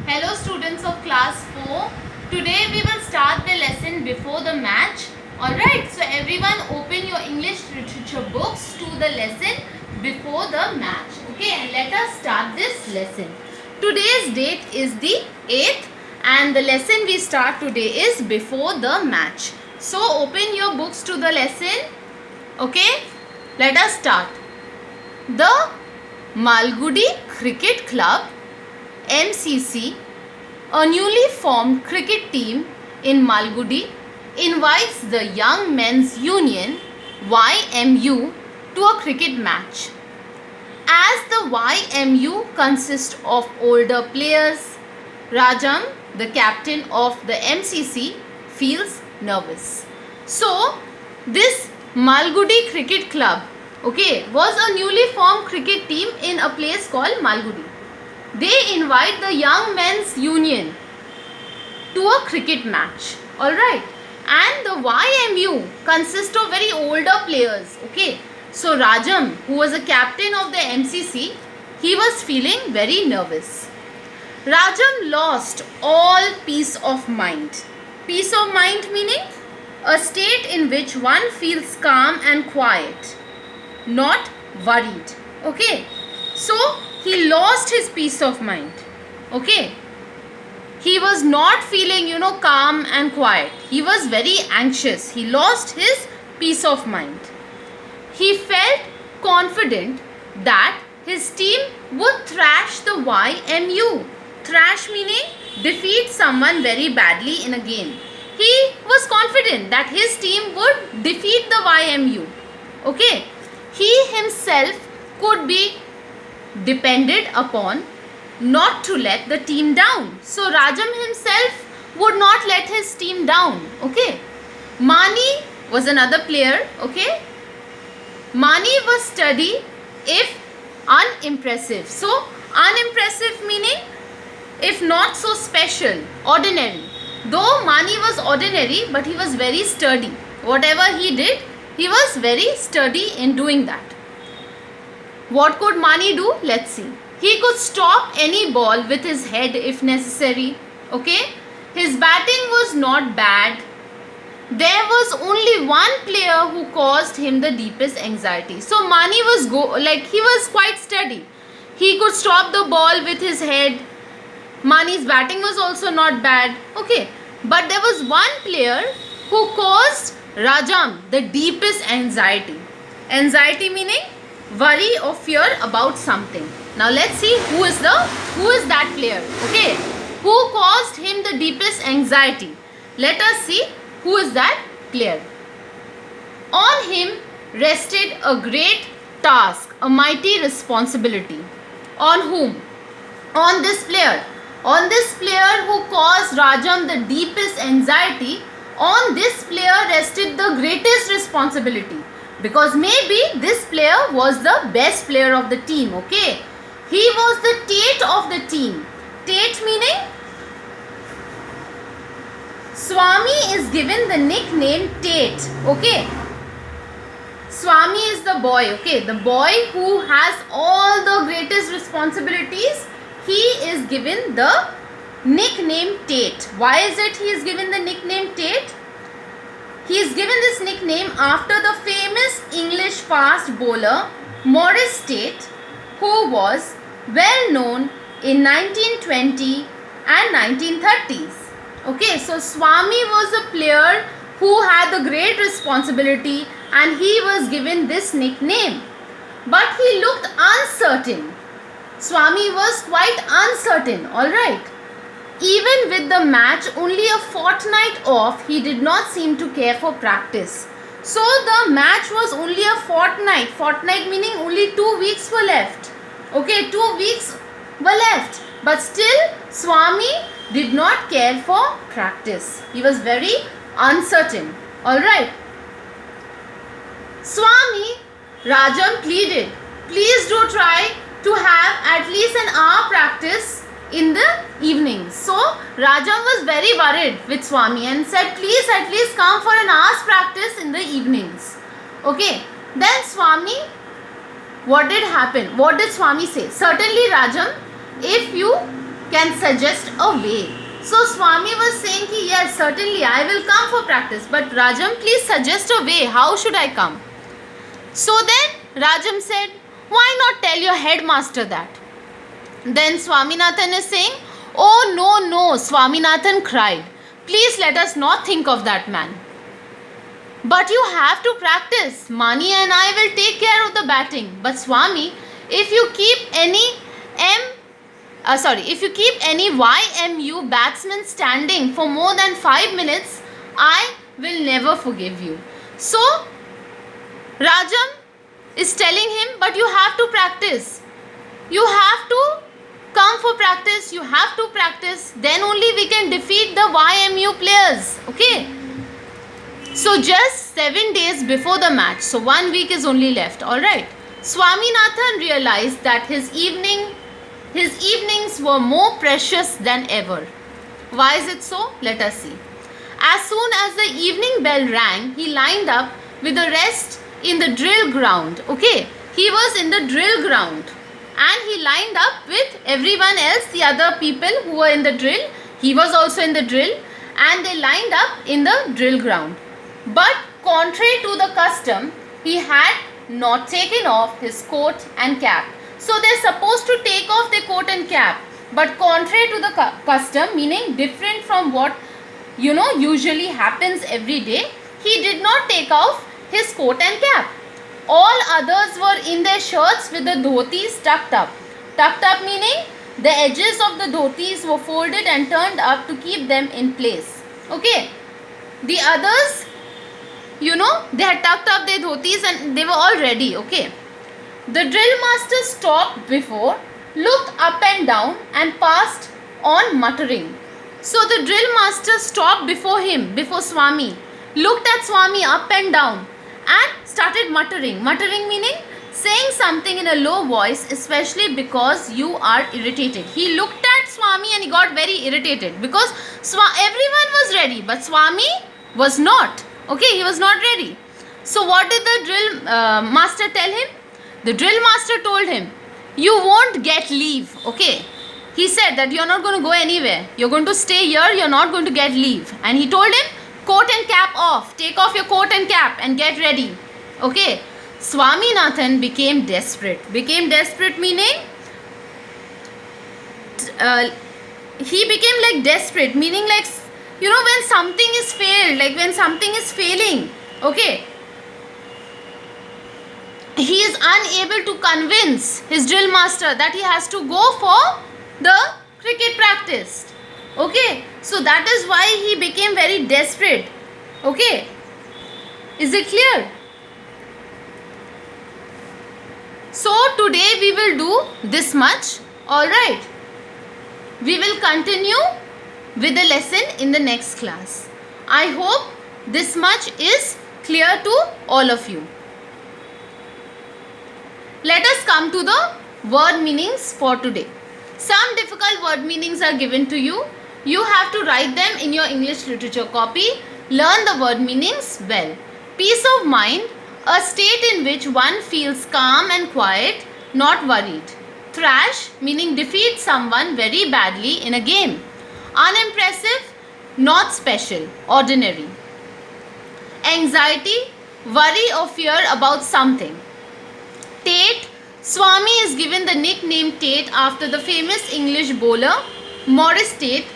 Hello students of class 4. Today we will start the lesson before the match. Alright, so everyone open your English literature books to the lesson before the match. Okay, and let us start this lesson. Today's date is the 8th and the lesson we start today is before the match. So open your books to the lesson. Okay, let us start. The Malgudi Cricket Club MCC, a newly formed cricket team in Malgudi, invites the Young Men's Union YMU to a cricket match. As the YMU consists of older players, Rajam, the captain of the MCC, feels nervous. So, this Malgudi Cricket Club, was a newly formed cricket team in a place called Malgudi. They invite the Young Men's Union to a cricket match. Alright. And the YMU consists of very older players. So Rajam, who was a captain of the MCC, he was feeling very nervous. Rajam lost all peace of mind. Peace of mind meaning a state in which one feels calm and quiet, not worried. So he lost his peace of mind. He was not feeling, calm and quiet. He was very anxious. He lost his peace of mind. He felt confident that his team would thrash the YMU. Thrash meaning defeat someone very badly in a game. He was confident that his team would defeat the YMU. He himself could be depended upon not to let the team down. So Rajam himself would not let his team down. Mani was another player. Mani was steady if unimpressive. So unimpressive meaning if not so special, ordinary. Though Mani was ordinary, but he was very sturdy. Whatever he did, he was very sturdy in doing that. What could Mani do? Let's see. He could stop any ball with his head if necessary. His batting was not bad. There was only one player who caused him the deepest anxiety. So Mani was he was quite steady. He could stop the ball with his head. Mani's batting was also not bad. But there was one player who caused Rajam the deepest anxiety. Anxiety meaning worry or fear about something. Now let's see who is that player. Who caused him the deepest anxiety? Let us see who is that player. On him rested a great task, a mighty responsibility. On whom? On this player. On this player who caused Rajam the deepest anxiety, on this player rested the greatest responsibility. Because maybe this player was the best player of the team. He was the Tate of the team. Tate meaning Swami is given the nickname Tate. Swami is the boy. The boy who has all the greatest responsibilities. He is given the nickname Tate. Why is it he is given the nickname Tate? He is given this nickname after the famous English fast bowler Maurice Tate, who was well known in 1920 and 1930s. So Swami was a player who had the great responsibility and he was given this nickname. But he looked uncertain. Swami was quite uncertain. Alright. Even with the match only a fortnight off, he did not seem to care for practice. So the match was only a fortnight. Fortnight meaning only 2 weeks were left. 2 weeks were left. But still Swami did not care for practice. He was very uncertain. Alright. Swami, Rajam pleaded, please do try to have at least an hour practice in the evenings. So Rajam was very worried with Swami and said, please at least come for an hour's practice in the evenings. Then Swami, what did happen? What did Swami say? Certainly Rajam, if you can suggest a way. So Swami was saying ki yes, certainly I will come for practice, but Rajam, please suggest a way. How should I come? So then Rajam said, why not tell your headmaster that? Then Swaminathan is saying, oh no, Swaminathan cried. Please let us not think of that man. But you have to practice. Mani and I will take care of the batting. But Swami, if you keep any YMU batsman standing for more than 5 minutes, I will never forgive you. So Rajam is telling him, but you have to practice. You have to come for practice. You have to practice. Then only we can defeat the YMU players. Okay. So just 7 days before the match. So 1 week is only left. Alright. Swaminathan realized that his evenings were more precious than ever. Why is it so? Let us see. As soon as the evening bell rang, he lined up with the rest in the drill ground. Okay. He was in the drill ground. And he lined up with everyone else, the other people who were in the drill. He was also in the drill. And they lined up in the drill ground. But contrary to the custom, he had not taken off his coat and cap. So they're supposed to take off their coat and cap. But contrary to the custom, meaning different from what usually happens every day, he did not take off his coat and cap. All others were in their shirts with the dhotis tucked up. Tucked up meaning the edges of the dhotis were folded and turned up to keep them in place. Okay. The others, they had tucked up their dhotis and they were all ready. Okay. The drill master stopped before, looked up and down and passed on muttering. So the drill master stopped before him, before Swami, looked at Swami up and down and started muttering. Muttering meaning saying something in a low voice, especially because you are irritated. He looked at Swami and he got very irritated because everyone was ready, but Swami was not. Okay, he was not ready. So what did the drill master tell him? The drill master told him, you won't get leave. Okay. He said that you're not going to go anywhere. You're going to stay here. You're not going to get leave. And he told him, coat and cap off. Take off your coat and cap and get ready. Okay. Swaminathan became desperate. Became desperate meaning he became like desperate, meaning like, when something is failed, like when something is failing. Okay. He is unable to convince his drill master that he has to go for the cricket practice. Okay. So that is why he became very desperate. Okay. Is it clear? So today we will do this much. Alright. We will continue with the lesson in the next class. I hope this much is clear to all of you. Let us come to the word meanings for today. Some difficult word meanings are given to you. You have to write them in your English literature copy. Learn the word meanings well. Peace of mind, a state in which one feels calm and quiet, not worried. Thrash, meaning defeat someone very badly in a game. Unimpressive, not special, ordinary. Anxiety, worry or fear about something. Tate, Swami is given the nickname Tate after the famous English bowler Maurice Tate,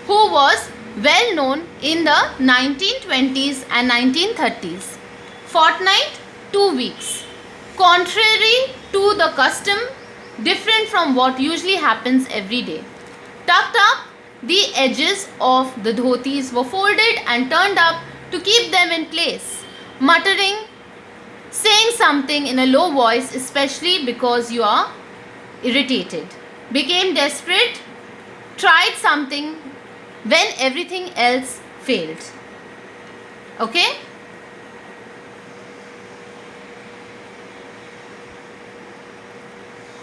who was well known in the 1920s and 1930s. Fortnight, 2 weeks. Contrary to the custom, different from what usually happens every day. Tucked up, the edges of the dhotis were folded and turned up to keep them in place. Muttering, saying something in a low voice, especially because you are irritated. Became desperate, tried something when everything else failed. Okay?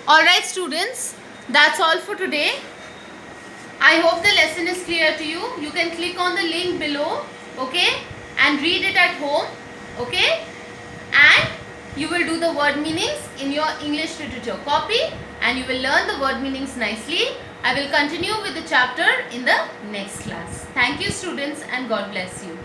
Alright students, that's all for today. I hope the lesson is clear to you. You can click on the link below, okay, and read it at home, okay, and you will do the word meanings in your English literature copy. and you will learn the word meanings nicely. I will continue with the chapter in the next class. Thank you students, and God bless you.